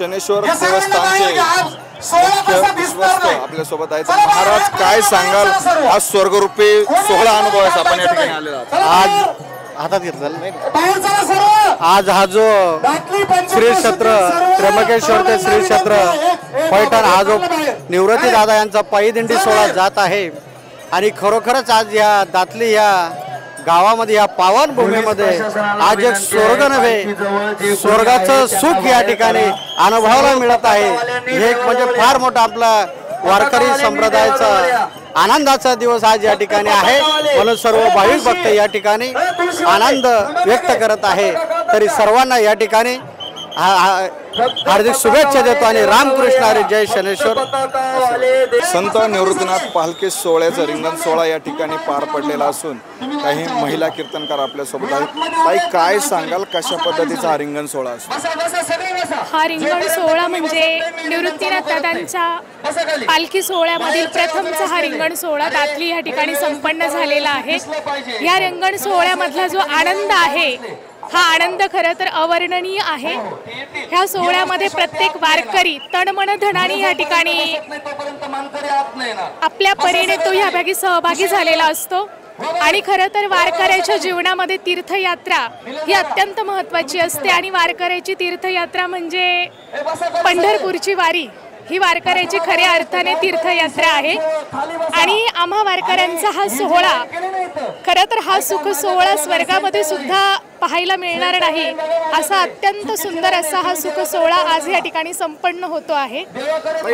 शनेश्वर देवस्थानचे मुख्य विश्वस्त आपल्या सोबत आहेत। महाराज काय सांगाल, हा स्वर्गरूपी सोहळा अनुभवास आपण या ठिकाणी आलेला आज हातात घेतला। आज हा जो श्री क्षेत्र त्र्यंबकेश्वर ते श्री क्षेत्र पैठण हा जो निवृत्ती दादा यांचा पायी दिंडी सोहळा जात आहे आणि खरोखरच आज या दातली या गावामध्ये या पावन भूमीमध्ये आज एक स्वर्ग नव्हे स्वर्गाचं सुख या ठिकाणी अनुभवायला मिळत आहे। हे एक म्हणजे फार मोठा आपला वारकरी संप्रदायाचा आनंदाचा दिवस आज या ठिकाणी आहे, म्हणून सर्व भाविक भक्त या ठिकाणी आनंद व्यक्त करत आहे। तरी सर्वांना या ठिकाणी हार्दिक शुभेच्छा देतो आणि रामकृष्ण हरी, जय शनेश्वर। संत निवृत्तीनाथ पालखी सोहळ्याचा रिंगण सोहळा या ठिकाणी पार पडलेला असून काही महिला कीर्तनकार आपल्या सोबत आहेत। ताई काय सांगाल, कशा पद्धतीचा हा रिंगण सोहळा असतो? हा रिंगण सोहळा म्हणजे निवृत्तीनाथ दादांच्या पालखी सोहळ्यामधील प्रथमचा हा रिंगण सोहळा दातली या ठिकाणी संपन्न झालेला आहे। या रिंगण सोहळ्यामधला जो आनंद आहे हा आनंद खरं तर अवर्णनीय आहे। ह्या सोहळ्यामध्ये प्रत्येक वारकरी तनमन धनाने या ठिकाणी आपल्या परीने तो ह्या भागी सहभागी झालेला असतो आणि खरं तर वारकऱ्याच्या जीवनामध्ये तीर्थयात्रा ही अत्यंत महत्त्वाची असते आणि वारकऱ्याची तीर्थयात्रा म्हणजे पंढरपूरची वारी ही वारकऱ्याची खऱ्या अर्थाने तीर्थयात्रा आहे आणि आम्हा वारकऱ्यांचा हा सोहळा खरं तर हा सुख सोहळा स्वर्गामध्ये सुद्धा पाहायला मिळणार नाही असा अत्यंत सुंदर असा हा सुख सोहळा आज या ठिकाणी संपन्न होतो आहे।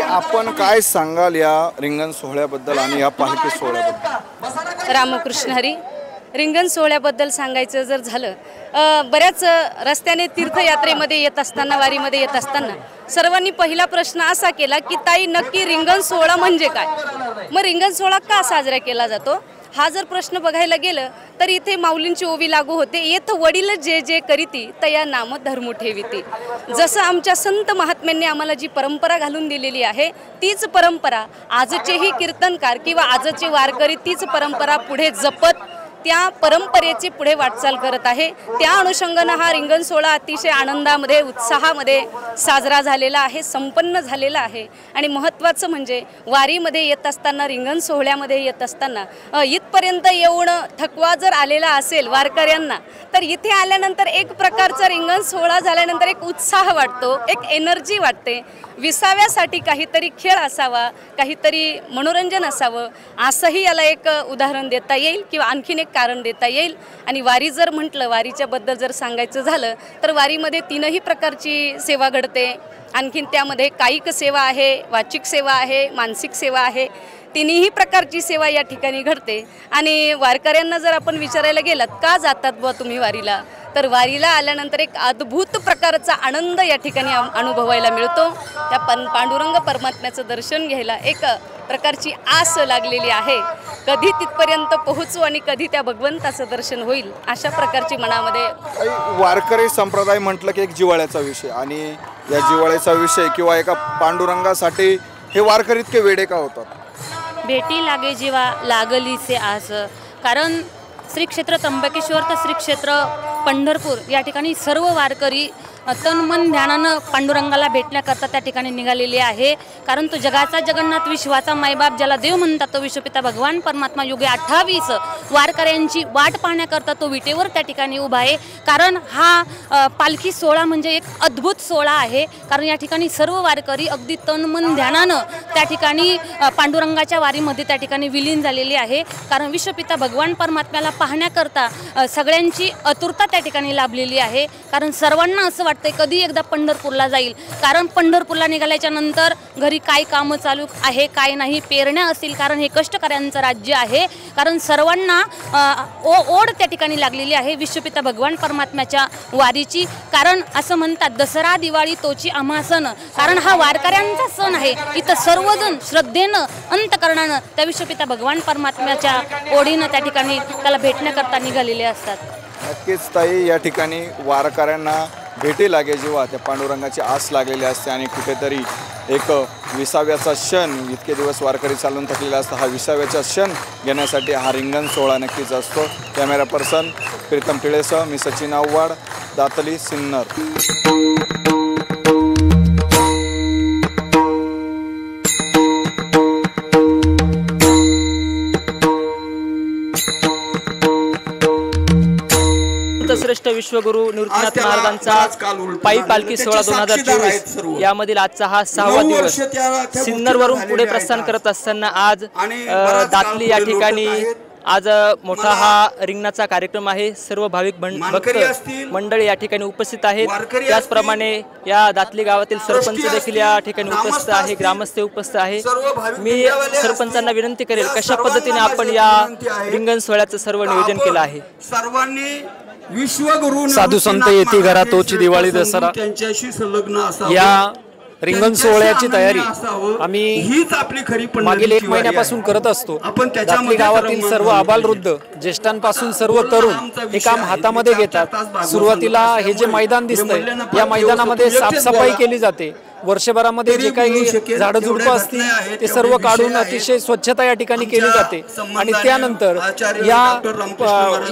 आपण काय सांगाल या रिंगण सोहळ्याबद्दल आणि या पालखी सोहळ्याबद्दल? रामकृष्ण हरी। रिंगण सोहळ्याबद्दल सांगायचं जर झालं, बऱ्याच रस्त्याने तीर्थयात्रेमध्ये येत असताना वारीमध्ये येत असताना सर्वांनी पहिला प्रश्न असा केला की ताई नक्की रिंगण सोहळा म्हणजे काय, मग रिंगण सोहळा का साजरा केला जातो हा जर प्रश्न बघायला गेलं तर इथे माऊलींची ओवी लागू होते, येथ वडील जे जे करीती तया नाम धर्म ठेविती। जसं आमच्या संत महात्म्यांनी आम्हाला जी परंपरा घालून दिलेली आहे तीच परंपरा आजचेही कीर्तनकार किंवा आजचे वारकरी तीच परंपरा पुढे जपत त्या परंपरेची पुढे वाटचाल करत आहे। त्या अनुषंगाने हा रिंगण सोहळा अतिशय आनंदामध्ये उत्साहामध्ये साजरा झालेला आहे, संपन्न झालेला आहे। आणि महत्त्वाचं म्हणजे वारीमध्ये येत असताना रिंगण सोहळ्यामध्ये येत असताना इथपर्यंत येऊन थकवा जर आलेला असेल वारकऱ्यांना तर इथे आल्यानंतर एक प्रकारचा रिंगण सोहळा झाल्यानंतर एक उत्साह वाटतो, एक एनर्जी वाटते। विसाव्यासाठी काहीतरी खेळ असावा, काहीतरी मनोरंजन असावं असंही याला एक उदाहरण देता येईल किंवा आणखीन एक कारण देता येईल। आणि वारी जर म्हटलं, वारीच्या बद्दल जर सांगायचं झालं तर वारीमध्ये तीनही प्रकारची सेवा घडते। आणखीन त्यामध्ये कायिक सेवा आहे, वाचिक सेवा आहे, मानसिक सेवा आहे, तिन्ही प्रकारची सेवा या ठिकाणी घडते। आणि वारकऱ्यांना जर आपण विचारायला गेलात का जातात बुवा तुम्ही वारीला, तर वारीला आल्यानंतर एक अद्भुत प्रकारचा आनंद या ठिकाणी अनुभवायला मिळतो। त्या पांडुरंग परमात्म्याचं दर्शन घ्यायला एक प्रकारची आस लागलेली आहे, कधी तिथपर्यंत पोहोचू आणि कधी त्या भगवंताचं दर्शन होईल अशा प्रकारची मनामध्ये। वारकरी संप्रदाय म्हटलं की एक जिव्हाळ्याचा विषय आणि या जिव्हाळ्याचा विषय किंवा एका पांडुरंगासाठी हे वारकरी इतके वेडे का होतात? भेटी लागे जीवा लागलीचे आस, कारण श्री क्षेत्र त्र्यंबकेश्वर तर श्री क्षेत्र पंढरपूर या ठिकाणी सर्व वारकरी तन मन ध्यानानं पांडुरंगाला भेटण्याकरता त्या ठिकाणी निघालेले आहे। कारण तो जगाचा जगन्नाथ विश्वाचा मायबाप ज्याला देव म्हणतात तो विश्वपिता भगवान परमात्मा योगी 28 वारकऱ्यांची वाट पाहण्याकरता तो विटेवर त्या ठिकाणी उभा आहे। कारण हा पालखी सोहळा म्हणजे एक अद्भुत सोहळा आहे, कारण या ठिकाणी सर्व वारकरी अगदी तन मन ध्यानानं त्या ठिकाणी पांडुरंगाच्या वारीमध्ये त्या ठिकाणी विलीन झालेली आहे। कारण विश्वपिता भगवान परमात्म्याला पाहण्याकरता सगळ्यांची आतुरता त्या ठिकाणी लाभलेली आहे। कारण सर्वांना असं कधी एकदा पंढरपूरला जाईल, कारण पंढरपूरला निघाल्याच्या नंतर घरी काय कामं चालू आहे काय नाही, पेरण्या असतील, कारण हे कष्टकऱ्यांचं राज्य आहे। कारण सर्वांना ओढ त्या ठिकाणी लागलेली आहे विश्वपिता भगवान परमात्म्याच्या वारीची। कारण असं म्हणतात दसरा दिवाळी तोची आम्हा सण, कारण हा वारकऱ्यांचा सण आहे। इथं सर्वजण श्रद्धेनं अंतकरणानं त्या विश्वपिता भगवान परमात्म्याच्या ओढीनं त्या ठिकाणी त्याला भेटण्याकरता निघालेले असतात। नक्कीच ताई, या ठिकाणी वारकऱ्यांना भेटी लागे जेव्हा त्या पांडुरंगाची आस लागलेली असते आणि कुठेतरी एक विसाव्याचा क्षण, इतके दिवस वारकरी चालून थकलेला असता, हा विसाव्याचा क्षण घेण्यासाठी हा रिंगण सोहळा नक्कीच असतो। कॅमेरा पर्सन प्रीतम टिळेसह मी सचिन आव्हाड, दातली, सिन्नर। विश्वगुरू निवृत्तीनाथ महाराजांचा पायी पालखी सोहळा 2024 यामधील आजचा हा 6वा दिवस सिन्नरवरून पुढे प्रस्थान करत असताना आज दातली या ठिकाणी आज मोठा हा रिंगणाचा कार्यक्रम आहे। सर्व भाविक भक्त मंडळी या ठिकाणी उपस्थित आहेत। त्याचप्रमाणे या दातली गावातील सरपंच देखील या ठिकाणी उपस्थित आहे, ग्रामस्थ उपस्थित आहे। मी सरपंचांना विनंती करेल कशा पद्धतीने आपण या रिंगण सोहळ्याचं सर्व नियोजन केलं आहे। सर्वांनी विश्वगुरू साधू संत येती घरा तोची दिवाळी दसरा त्यांच्याशी संलग्न असावे। या रिंगण सोहळ्याची तयारी आम्ही हीच आपली खरी मागील 1 महिन्यापासून करत असतो। दातली गावातील सर्व आबालवृद्ध ज्येष्ठांपासून सर्व तरुण हे काम हातामध्ये घेतात। सुरुवातीला हे जे मैदान दिसतंय या मैदानामध्ये साफसफाई केली जाते। वर्षभरामध्ये जे काही झाडं झुडपं असतील ते सर्व काढून अतिशय स्वच्छता या ठिकाणी केली जाते आणि त्यानंतर या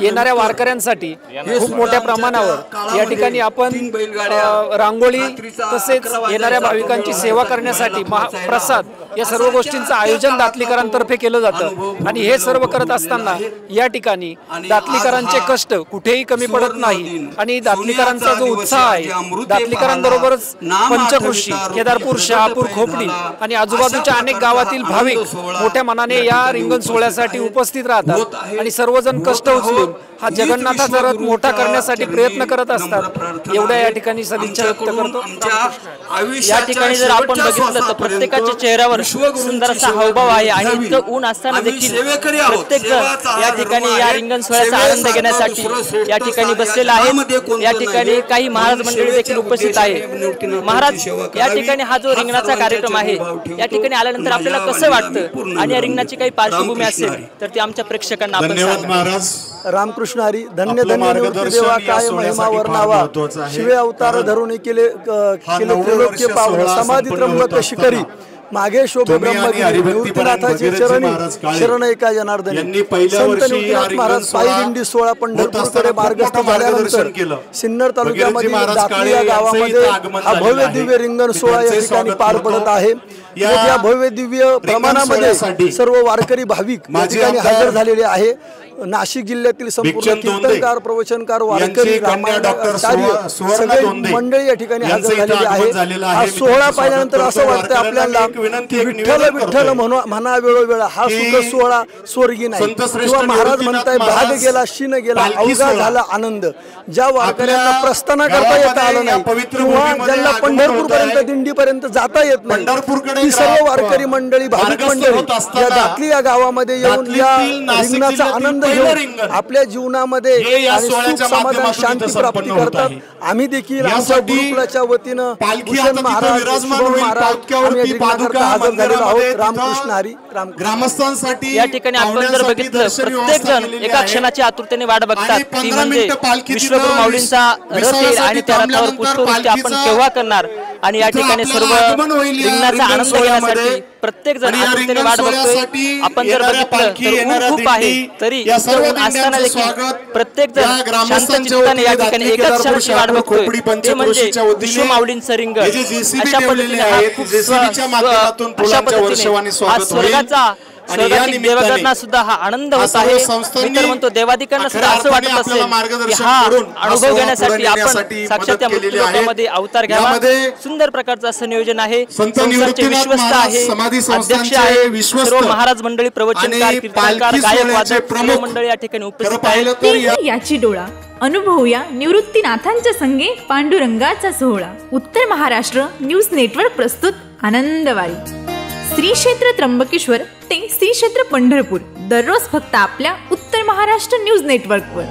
येणाऱ्या वारकऱ्यांसाठी खूप मोठ्या प्रमाणावर या ठिकाणी आपण रांगोळी तसेच येणाऱ्या भाविकांची सेवा करण्यासाठी प्रसाद या सर्व गोष्टींचं आयोजन दातलीकरांतर्फे केलं जातं आणि हे सर्व करत असताना या ठिकाणी दातलीकरांचे कष्ट कुठेही कमी पडत नाही आणि दातलीकरांचा जो उत्साह आहे दातलीकरांबरोबरच पंचकृषी केदारपूर, शहापूर, खोपडी आणि आजूबाजूच्या अनेक गावातील भाविक मोठ्या मनाने या रिंगण सोहळ्यासाठी उपस्थित राहतात आणि सर्वजण कष्ट उचलून हा जगन्नाथाचा रथ मोठा करण्यासाठी प्रयत्न करत असतात। एवढ्या या ठिकाणी सदिच्छा व्यक्त करतो। या ठिकाणी जर आपण बघितलं तर प्रत्येकाच्या चेहऱ्यावर सुंदर असा हावभाव आहे आणि इतकं ऊन असताना देखील प्रत्येक जण या ठिकाणी या रिंगण सोहळ्याचा आनंद घेण्यासाठी या ठिकाणी बसलेला आहे। या ठिकाणी काही महाराज मंडळी देखील उपस्थित आहे। महाराज, या ठिकाणी हा जो रिंगणाचा कार्यक्रम आहे या ठिकाणी आल्यानंतर आपल्याला कसं वाटतं आणि या रिंगणाची काही पार्श्वभूमी असेल तर ती आमच्या प्रेक्षकांना आपण सांगा। रामकृष्ण हरी, धन्य धन्य निवृत्ती देवा काय महिमा वर्णावा, शिवे अवतार धरून केले त्रिलोक्य पावन, समाधी त्र्यंबक शिखरी मागे शोभे ब्रह्मगिरी, निवृत्तीनाथाचे चरणी शरण एका जनार्दनी। संत निवृत्तीनाथ महाराज पायी दिंडी सोहळा पंढरपूरकडे मार्गस्थ झाल्यानंतर सिन्नर तालुक्यामध्ये दातली या गावामध्ये हा भव्य दिव्य रिंगण सोहळा या ठिकाणी पार पडत आहे। या भव्य दिव्य प्रमाणामध्ये सर्व वारकरी भाविक या ठिकाणी हजर झालेले आहे। नाशिक जिल्ह्यातील संपूर्ण कीर्तनकार, प्रवचनकार, वारकरी, रामायणाचार्य सगळे मंडळी या ठिकाणी हजर झालेली आहे। हा सोहळा पाहिल्यानंतर असं वाटतं आपल्याला विठ्ठल विठ्ठल म्हणा वेळोवेळा हा सुख सोहळा स्वर्गी नाही किंवा महाराज म्हणताय भाग गेला शीन गेला अवघा झाला आनंद। ज्या वारकऱ्यांना प्रस्थान करता येता आलं नाही किंवा ज्यांना पंढरपूर पर्यंत दिंडीपर्यंत जाता येत नाही ती सर्व वारकरी मंडळी, भाविक मंडळी या दातली या गावामध्ये येऊन या रिंगणाचा आनंद घेऊन आपल्या जीवनामध्ये सुख समाधान शांती प्राप्ती करतात। आम्ही देखील आमच्या गुरुकुलाच्या वतीनं भूषण महाराज, शुभम महाराज हजर झालेलो आहोत। रामकृष्ण हरी, ग्रामस्थांसाठी या ठिकाणी आपण जर बघितलं प्रत्येक जण एका क्षणाची आतुरतेने वाट बघतात ती म्हणजे विश्वगुरू माऊलींचा रथ येईल आणि त्या रथावर पुष्पवृष्टी आपण केव्हा करणार आणि या ठिकाणी सर्व रिंगणाचा आनंद घेण्यासाठी प्रत्येक जण आतुरतेने वाट बघतोय। आपण जर बघितलं तर ऊन खूप आहे तरी ऊन असताना देखील प्रत्येक जण शांत चित्ताने या ठिकाणी एकाच क्षणाची वाट बघतोय ते म्हणजे विश्व माऊलींचं रिंगण। अशा पद्धतीने हा स्वर्गाचा स्वर्गातील देवगणांना सुद्धा हा आनंद होत आहे। मी तर म्हणतो देवादिकांना सुद्धा असं वाटत असेल की हा अनुभव घेण्यासाठी आपण साक्षात या मृत्यूलोकामध्ये अवतार घ्यावा। सुंदर प्रकारचं असं नियोजन आहे। संस्थांचे विश्वस्त आहे, अध्यक्ष आहे, सर्व महाराज मंडळी, प्रवचनकार, कीर्तनकार, गायक, वादक सर्व मंडळी या ठिकाणी उपस्थित आहेत। याची डोळा अनुभवूया निवृत्तीनाथांच्या संगे पांडुरंगाचा सोहळा। उत्तर महाराष्ट्र न्यूज नेटवर्क प्रस्तुत आनंदवारी। श्री क्षेत्र त्र्यंबकेश्वर ते श्री क्षेत्र पंढरपूर दररोज फक्त आपल्या उत्तर महाराष्ट्र न्यूज नेटवर्कवर।